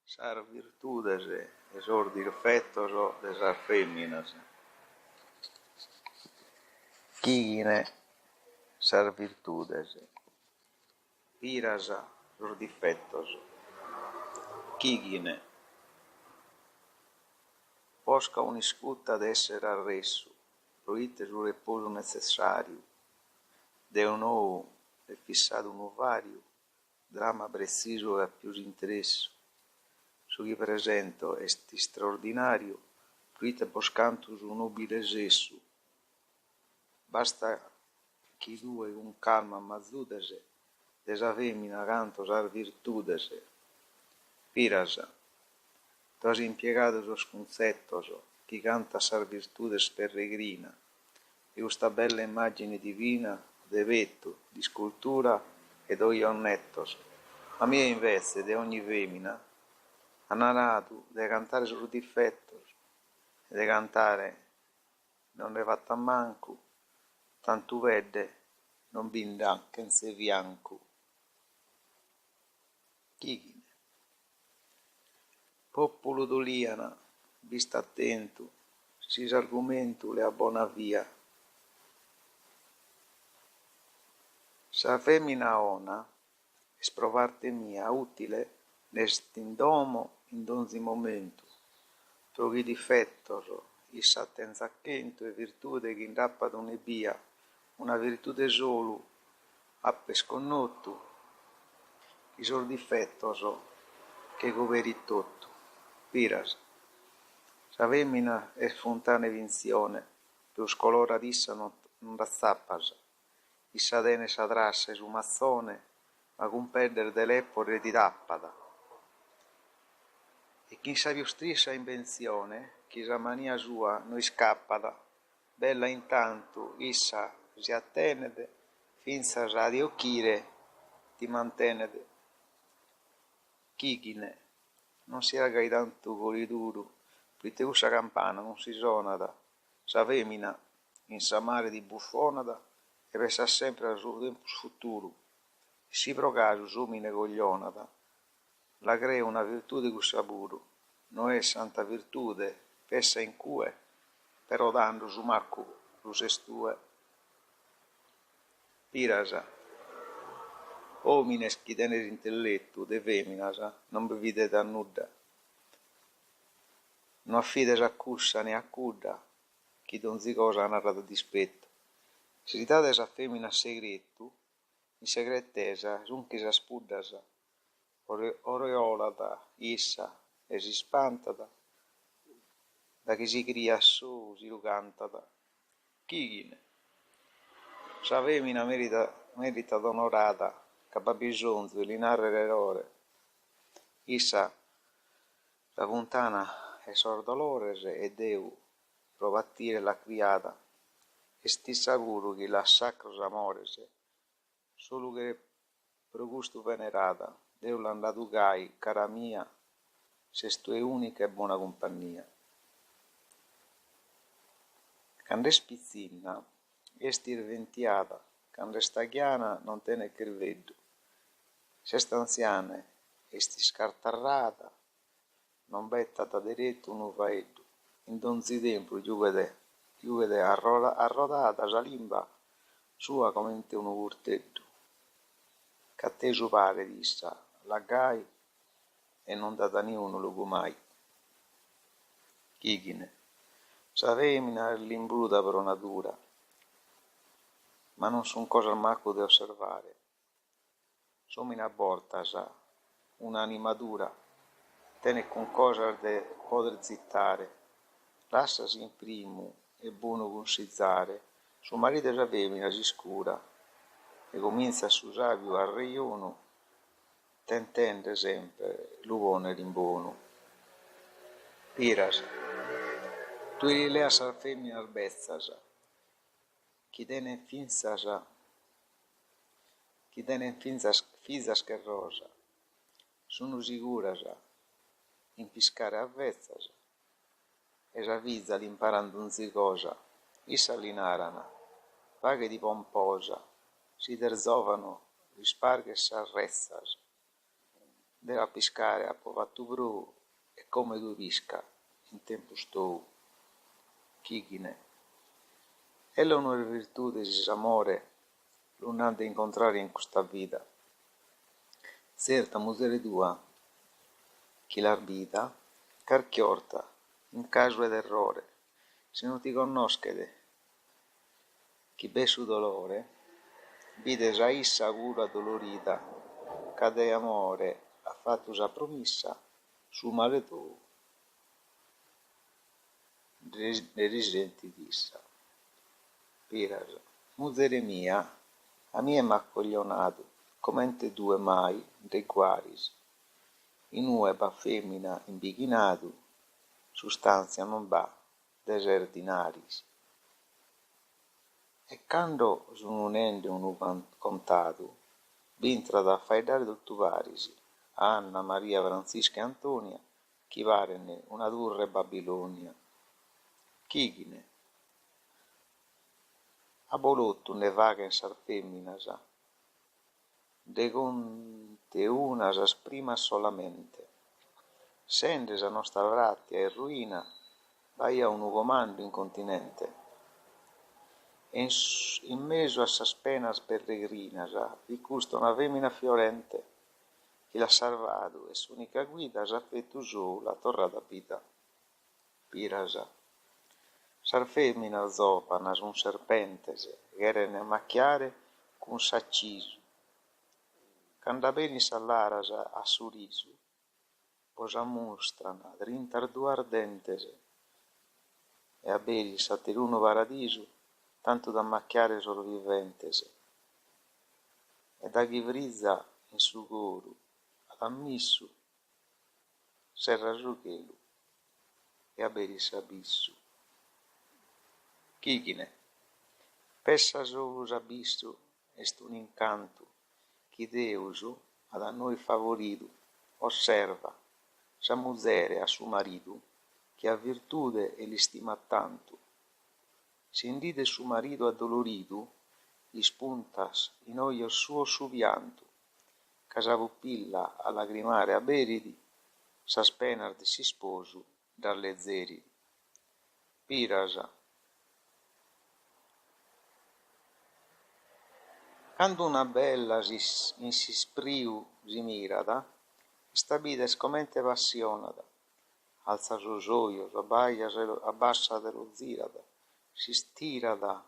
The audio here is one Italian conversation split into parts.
Sar virtudes esor defectos de sar feminas. Quigine sar virtudes, piras los defectos. Quigine posca un'iscuta d'essere arresso, proite su riposo necessario, de un ou è fissato un ovario, dramma preciso e a più interesso. Su chi presento est straordinario, proite poscantus un nobile sesso. Basta chi due un calma mazzudese, desa femina canto sar virtudese. Pirasa, tos impiegados os conceptos, chi canta sar virtudes peregrina, e questa bella immagine divina, de vetto, di scultura ed oi onnettos, ma mia invece de ogni femina, ha narrato de cantare sus difettos, e de cantare non ne fatta manco, tanto vede non binda che in se bianco. Chigine. Popolo d'Oliana, vista attento, sis argomento le abbona via. Sa femmina ona, esprovarte mia, utile, nest in domo in donzi momento, trovi difettos, issa attenza chento e virtude che indappa da un'ebia, una virtude solo, appe sconnotto, chi sor difettos, che goveri tutto. Piras, sa femmina è fontane vinzione, più scolora d'issa non razzappas, issa tene sa trassa e su mazzone, ma con perdere dell'eppore ti tappada. E chi sa più striscia invenzione, chi sa mania sua noi scappata, bella intanto issa si attenede, finza sa di occhire ti mantenede. Chigine, non si ragai tanto coliduro, prite usa campana non si sonada, sa femmina in sa mare di buffonada e pensa sempre al suo tempo futuro, e si pro caso sumine coglionada, la crea una virtude con sapuro, non è santa virtude, pessa in cue, però dando su macco lo sestue. Pirasa, homines chi tener intelletto, de feminas, non bevidete a nuda. Non affides a cussa né a cudda, chi donzi cosa narra da dispetto. Se date a femmina segreto, in segretesa, sunchi sa spuddasa, oreolata, issa, e si spantata, da chi si cria su, si lo cantata. Chigine, sa femmina merita onorata, che ha bisogno di linare l'errore. Issa, la fontana è sordolores e Deu provattire la criata, e sti sicuro che la sacros amores, solo che pro gusto venerata, Deu l'andato gai, cara mia, se stu è unica e buona compagnia. Quando è spizzina, est irventiata, quando è stagliana non te ne crivedo. Se sta anziana, est scartarrata, non betta da diretto un uvaeddo. In donzi tempo, giuvede arrodata, sa limba, sua come in te un urteddo. Che te su pare, dissa, la gai, e non data niuno lo mai. Chigine, sa femmina è l'imbruta per natura, ma non son cosa al macco di osservare. Sono in aborta, sa, un'animatura, tene con cosa de poter zittare, lassasi in primo e buono consizzare, suo marito sa femmina si scura, e comincia a su savio al reiono, tentende sempre l'uomo e l'imbono. Piras, tu leas al femmina albezzas, chi tene in fizas che rosa, sono sicura in piscare avvezzas, e sa vizza l'imparando un cosa, issa l'inarana, paghe di pomposa, si terzovano, risparche s'arrezzas. deve pescare a povattu bru e come due pisca in tempo stou. Chichine. E l'onore e virtù amore non ha da incontrare in questa vita. Certa musere tua, chi l'arbita, carchiorta, in caso d'errore, se non ti conoscete, chi besu dolore, vide già issa cura dolorita, cade amore, ha fatto sa promessa, su male tu, ne risenti dissa. Piras, musere mia, a mia m'accoglionato, commente due mai, de guaris, in ueba femmina in bichinato, sustanzia non va, deserdinaris. E quando sununende un contato, vintra da faidare tuttuvarisi, Anna, Maria, Francisca e Antonia, chi varene una durre Babilonia. Chichine. A bolotto ne vaga in sar femminasa, de conte unas asprima solamente. Sendes a nostra vratia e ruina, vai a un comando incontinente. In meso a sas penas peregrinas, vi custa una femmina fiorente, che l'ha salvato e s'unica guida ha fatto su la torre da vita. Pirasa. Sar femmina zopanas un serpentese, gherene macchiare con s'acciso. Canda beni salaras a surisu, posa mostrana, drintar du ardentese, e a beri sateruno paradiso, tanto da macchiare sopravviventese. E da chi vrizza in su coro, ad ammissu, serra giuchelu, e a beri s'abissu. Chichine. Pessa sovus abissu est un incanto, chi Deusu ad a noi favorido, osserva, sa musere a su marito, che a virtude e li stima tanto. Si indide su marito addolorido, gli spuntas in oio suo su pianto, casa pupilla a lagrimare a beridi, sa spenar di si sposu dalle zeri. Pirasa. Quando una bella in si spriu si mirada, sta vida escomente passionada, alza sus oios, abbassa dello zirada, si stirada,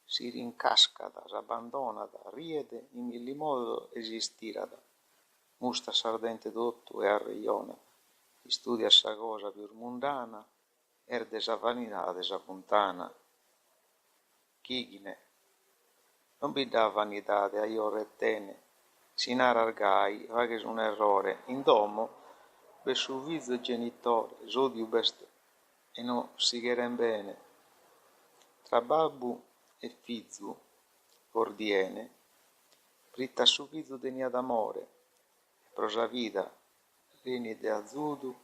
si rincascada, s'abbandonada, riede in milli modo e si stirada, musta s'ardente dotto e arriiona, studia sa cosa più mundana, erde sa vanidade sa puntana. Chichine. Non vi dà vanità a io rettene, si narargai, vages un errore, in domo, per su viso genitore, sodio best, e non si cheren bene. Tra babbu e fizu, ordiene, pritta su fizu denia d'amore, prosa vida, reni de azudu,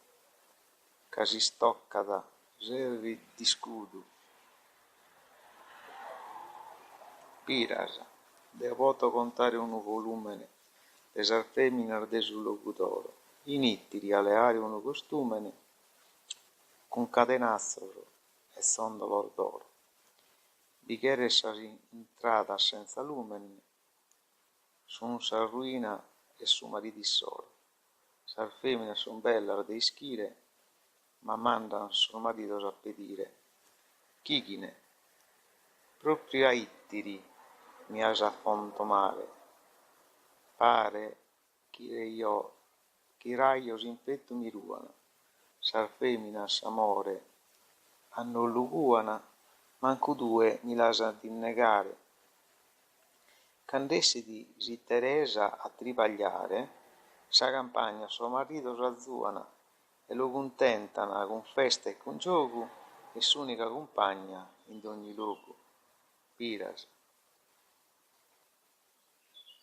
casi stoccada, servi di scudo. Pirasa, devoto contare un volumene, desar feminar de su locutoro, inittiri alle arie un costumene, con cadenazzolo e son dolor d'oro. Bichere sa entrata senza lumen, son sa ruina e su mariti solo. Sar femmina son bella de ischire, ma mandan suo marito a pedire. Chichine, proprio a ittiri, mi has affonto male, pare chi raios in petto mi ruana, sar feminas amore, a non luguana, manco due mi lasa di negare. Candessi di si Teresa a tribagliare, sa campagna suo marito s'azzuana, e lo contentana con festa e con gioco, e s'unica compagna in ogni luogo. Piras.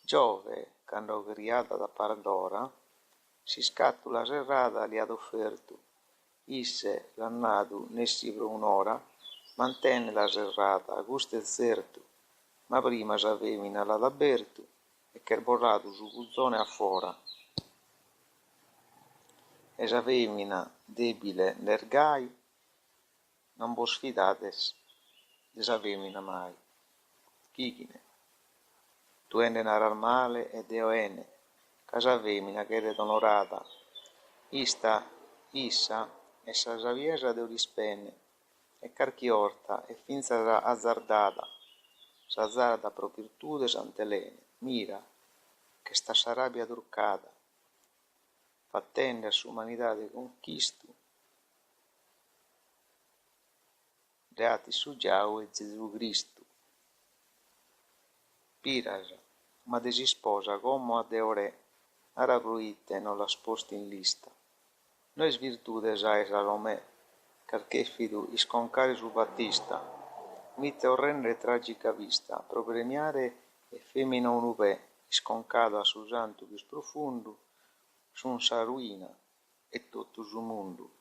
Giove, quando criata da Pandora, si scattula serrata li ad offerto. Isse, l'annato, nessi per un'ora, mantenne la serrata, a gusto e certo, ma prima s'avemina l'ad aperto, e che borrato su puzzone a fora. esa femina debile nergai, non vos fidates desa femina mai. Chichine, tu ende narar male e deo ene, casa femina che ed onorata, issa e sa saviesa deu dispenne, e carchi orta e finza azzardata, s'azzarda pro virtude santelene, mira, che sta sarabia turcata, fattende a s'umanidade conquistu, reati su Giau e Gesù Cristu. Pirasa, ma desi sposa come a Deo Re, ara pruite non la sposti in lista. Noi svirtude sai Salomè, carché fidu isconcare su Battista, mite orrenda e tragica vista, pro premiare e femmina un'upè, isconcado a su santo più profondo, sun sa ruina e tutto su mondo.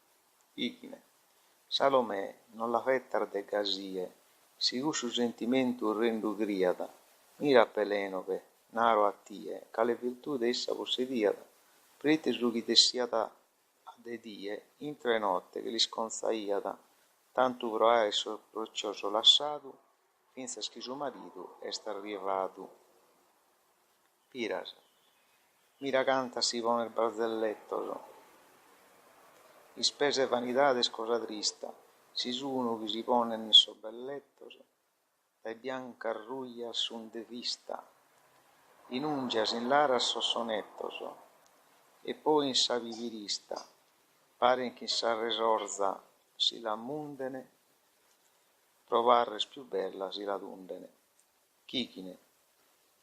Ichine, Salomè non la fettar de casie, sigur su sentimento orrendo griada, mira Pelenope, naro a tie, ca le virtude essa possediada, prete su chi dessiata de die, intra e notte che li sconzaiada, tanto pro esso proccioso lasciato, finza che suo marito est arrivato. Pirasa, mira canta si pone il barzelletto, ispese vanidades cosa trista, si suno che si pone nel suo belletto, dai bianca arruglia sun de vista, in ungias in lara so sonettos, e poi in sa vivirista, pare che sa resorza si la mundene, provarres più bella si la dundene. Chichine,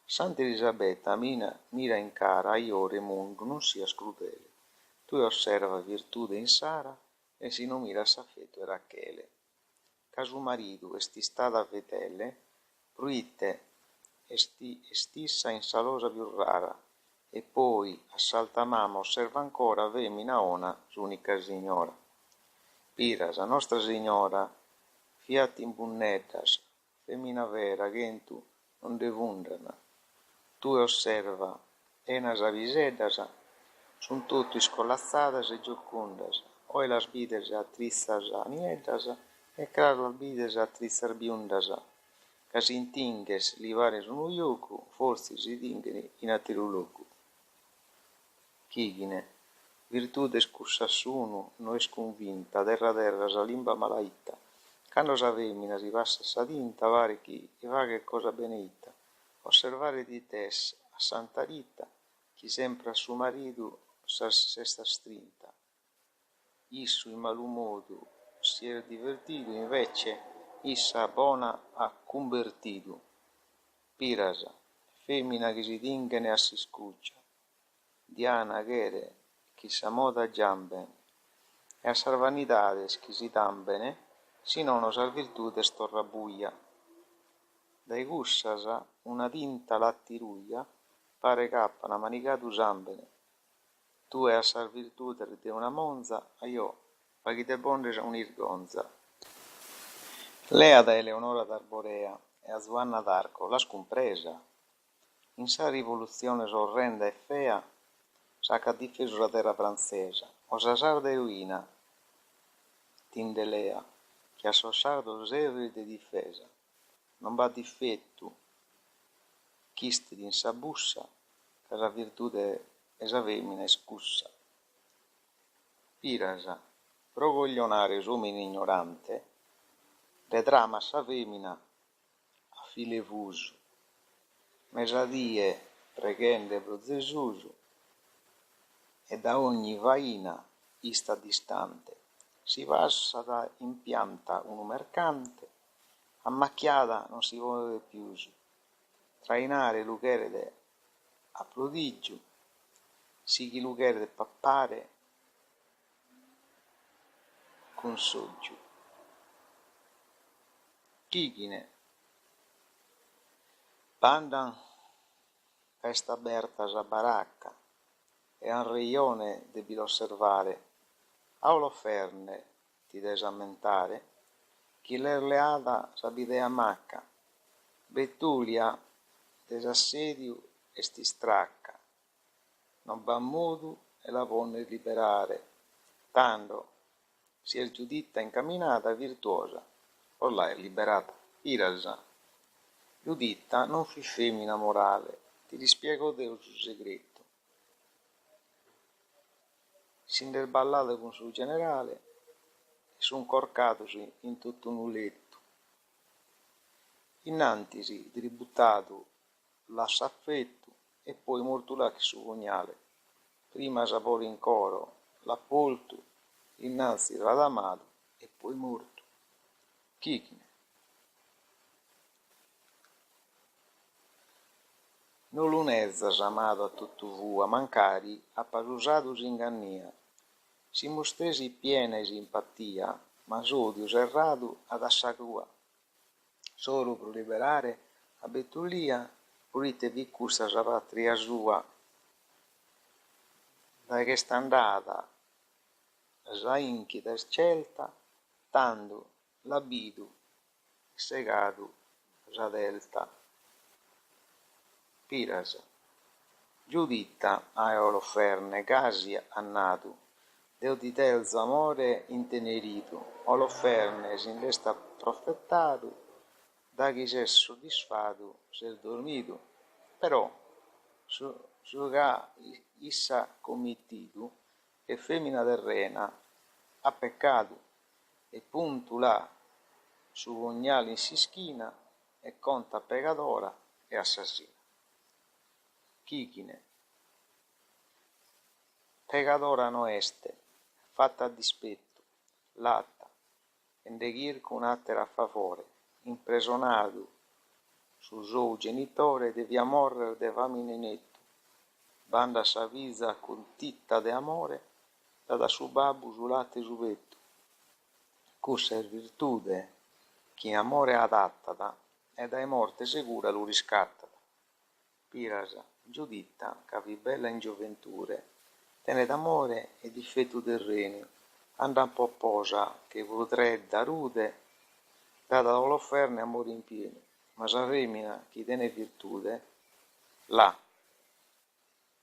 Santa Elisabetta mira in cara, aiore mondo non sia scrudele, tu osserva virtude in Sara, e si non mira s'affetto e Rachele. Casu marito esti stata fetele, pruite estissa in salosa più rara, e poi a salta mamma osserva ancora femina ona s'unica signora. Pirasa, Nostra Signora, fiat in bunnettas, femina vera, gentu non devundana. Tu osserva, enas aviseddas, sun tutto iscolazzadas e giocundas, oi las vides atrizzas anieddas, e claro las vides atrizzar biundas, ca si intingues livares unu iocu, forse si tingeni in attiru locu. Chichine, virtude scussassuno, no es convinta, terra sa limba malaita, quando sa femmina si passa sa tinta, pare chi fa che cosa beneita, osservare di tes a Santa Rita, chi sempre a suo marito se sta strinta. Issu in malumodo si era divertito, invece issa bona ha convertito. Pirasa, femmina che si tingene a si scuccia, Diana chere chi sa moda giamben, e a sar vanidades chi si tambene, si non sar virtute storra buia. Dai gussasa una tinta lattiruglia, pare cappana manicatu sambene. Tu e a sar virtute de una monza, aio, paghi te bonde un'irgonza. Lea da Eleonora d'Arborea e a Giovanna d'Arco l'ha scompresa. In sa rivoluzione orrenda e fea, sa che ha difeso la terra francesa, o sa sarda eroina, Tindelea, che a so sardo serve di difesa. Non va difetto, chiste in sa bussa, che la virtute e sa femmina è scussa. Pirasa, pro coglionare s'uomine ignorante, le trama sa femmina a file fuso, mesadie preghende pro Gesusu, e da ogni vaina ista distante, si passa da impianta uno mercante, ammacchiata non si vuole più, trainare luchere a prodigio, si chi luchere pappare con soggio. Chichine, pandan festa aperta sa baracca, e un reione devi osservare, a l'offerne ti desammentare, chi l'erleada s'abidea macca, Bettulia desassedio e sti stracca, non va mudu e la vonne liberare, tanto si è Giuditta incamminata e virtuosa, ormai è liberata. Irasa, Giuditta non fi femmina morale, ti rispiego Deo sul segreto. Si interballato con suo generale e son corcatosi in tutto un letto. Innantisi tributtato l'assaffetto e poi mortulato su pugnale. Prima sapore in coro l'appolto, innanzi radamato e poi morto. Chichine. Non l'unezza amato a tutto vua, mancari a pasusato ingannia. Si mostresi piena di simpatia, ma sodio serrato ad assacua. Solo per liberare a Bettulia, purite viccussa sa patria sua. Da che sta andata, sa inchita e scelta, tanto l'abitu segato sa delta. Pirasa. Giuditta a Oloferne, casi annato, Deo di telzo amore intenerito, Oloferne sin resta profettato, da chi s'è soddisfatto s'è dormito, però su che issa committitu e femmina terrena ha peccato e punto là su pugnale in si schina e conta peccatora e assassina. Chichine. Peccatora no este, fatta a dispetto, latta, e de con attera a favore, impresonato su suo genitore devia morrer de famine netto, banda sa visa con titta de amore, da su babbu su latte su petto. Cussa è virtude, chi amore adattata, e dai morte sicura lo riscattata. Pirasa, Giuditta, che vi bella in gioventure, tene d'amore e difetto terreno, anda un po' posa, che potrei da rude, data all'offerne amore in pieno, ma sa femmina, chi tene virtude, là,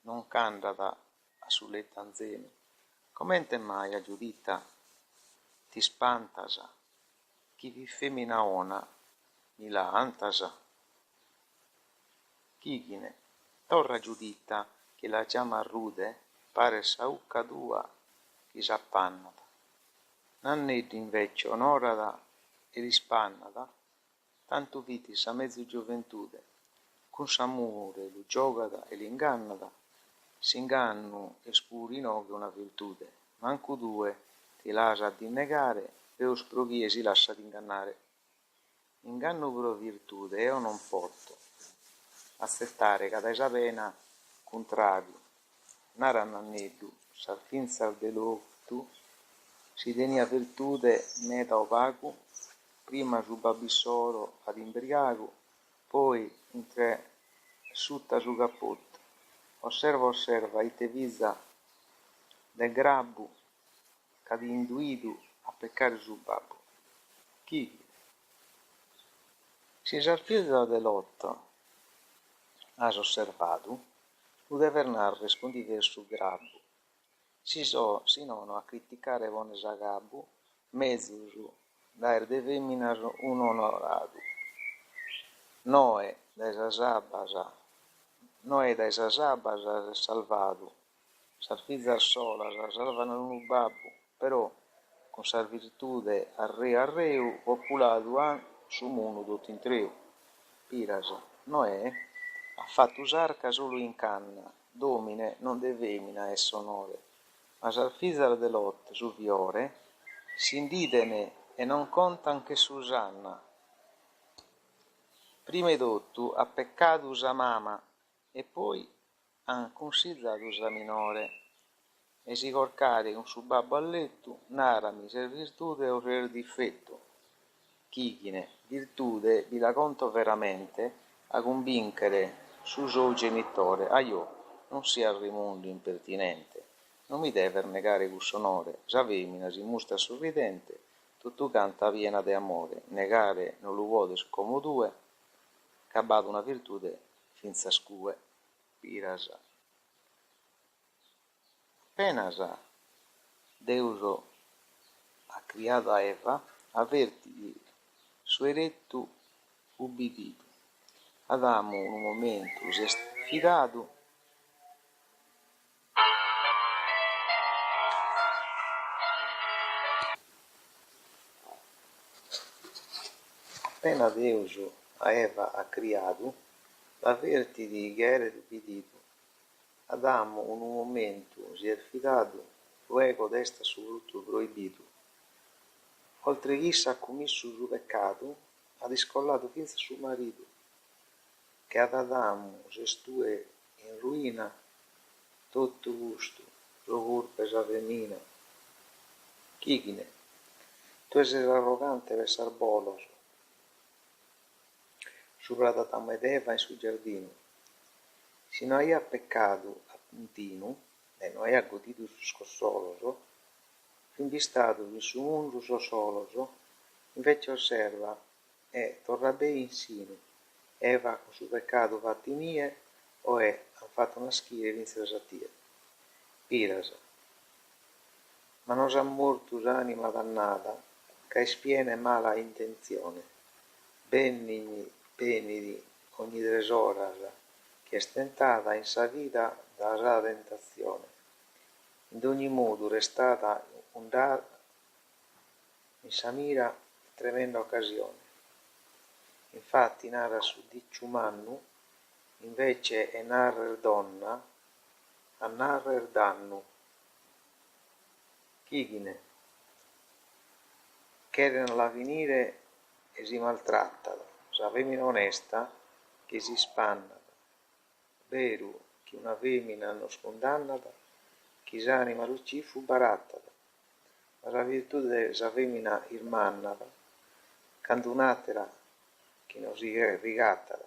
non candata a sulle tanzene. Commente mai a Giuditta, ti spantasa, chi vi femmina ona, mi la antasa. Chichine, torra Giuditta, che la chiama rude, pare saucca tua, chi s'appannata. Nanneddi invece onorata e rispannata, tanto vitis a mezzo gioventude, con s'amore lo giocata e l'ingannata, s'inganno e spurino che una virtude, manco due ti lascia di negare e o sproghie si lascia di ingannare. Inganno pro virtude io non porto, aspettare cada esa pena contrario, nara nanneddu, s'arfinza al delottu, si tenia virtude meta opacu, prima su babissoro ad imbriaco, poi intre sutta su cappotto. Osserva, ite visa del grabbu, c'ad induidu a peccare su babbo. Chi? Si s'arfisa dell'otto, has osservato, lo dever narre rispondite su grabbu. Si nono a criticare con esagabbu, mezzo su, da de femmina un onorato. Noe da esa sabasa salvato, s'arfiza sola, sa salvano un babbo, però con sa virtude arreu, populato han su mondo tutto in treu. Pirasa, Noè ha fatto usarca solo in canna, domine non de femmina e sonore, ma s'arfiza dell'ot su fiore, s'inditene e non conta anche Susanna. Prima di tutto ha peccato usa mamma e poi han considerato usa minore e si corcare un su babbo a letto, narami se virtude o se difetto. Chichine, virtude vi la conto veramente a convincere su suo genitore, a io non sia al rimondo impertinente, non mi deve negare questo onore, sa femmina si mostra sorridente, tutto canta piena di amore, negare non lo vuole come due, cabbato una virtude finza scue. Pirasa. Appena sa, Deus ha criado a Eva, averti su eretto ubbidito. Adamo un momento sfidato appena Deus a Eva ha criado, l'averti di guerra ubbidito. Adamo un momento sfidato, luego desta su frutto proibito. Oltre chi ha commesso il peccato, ha discollato fin suo marito, che ad Adamo stue in ruina tutto gusto, lo curpe sa femina. Chichine, tu sei arrogante verso bolos, sopra Adamo ed Eva in su giardino. Se non hai peccato a puntino, e non hai godito su scossoloso, fin vistato in su mondo so soloso, invece osserva e torna bene insieme. Eva con suo peccato fatti mie, o ha fatto una schia in satia. Pirasa. Ma non sa morto anima dannata, che spiene mala intenzione. Benigni, penidi, ogni tresora, che è stentata in sa vita da sa tentazione. In ogni modo restata ondata in sa mira tremenda occasione. Infatti narra su dicciumannu, invece è narrer donna, a narrer dannu. Chichine, che la venire e si maltrattata, sa femmina onesta che si spannata, vero che una femmina non scondannata, che s'anima lucci fu barattata, ma la virtù de sa femmina irmannata, cantunatela che non si rigattata,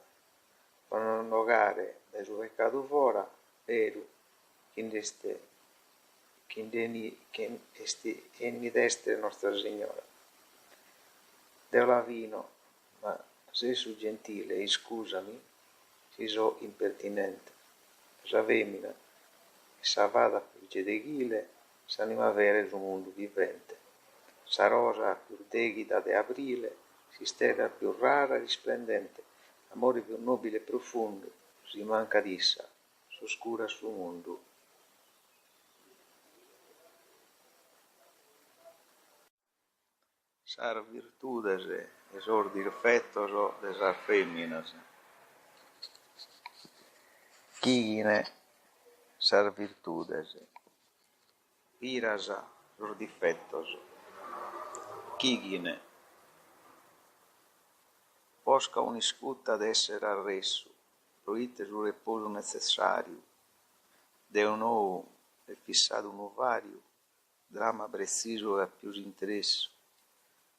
per non annogare del suo peccato fuori, vero che enni destre Nostra Signora. Deo la vino, ma se su gentile e scusami, si so impertinente. Sa femmina, e sa vada più gedechile, s'anima vera su mondo vivente. Sa rosa più deghita de aprile, si stella più rara e risplendente, amore più nobile e profondo, si manca d'issa, s'oscura su mondo. Sar virtudes e sor dirfettos de sar femminas. Chighine sar virtudes, pirasa sor difettos. Chighine posca uniscutta d'essere arresso, proite su riposo necessario, de un nou è fissato un ovario, dramma preciso e più interesso,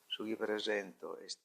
su chi presento est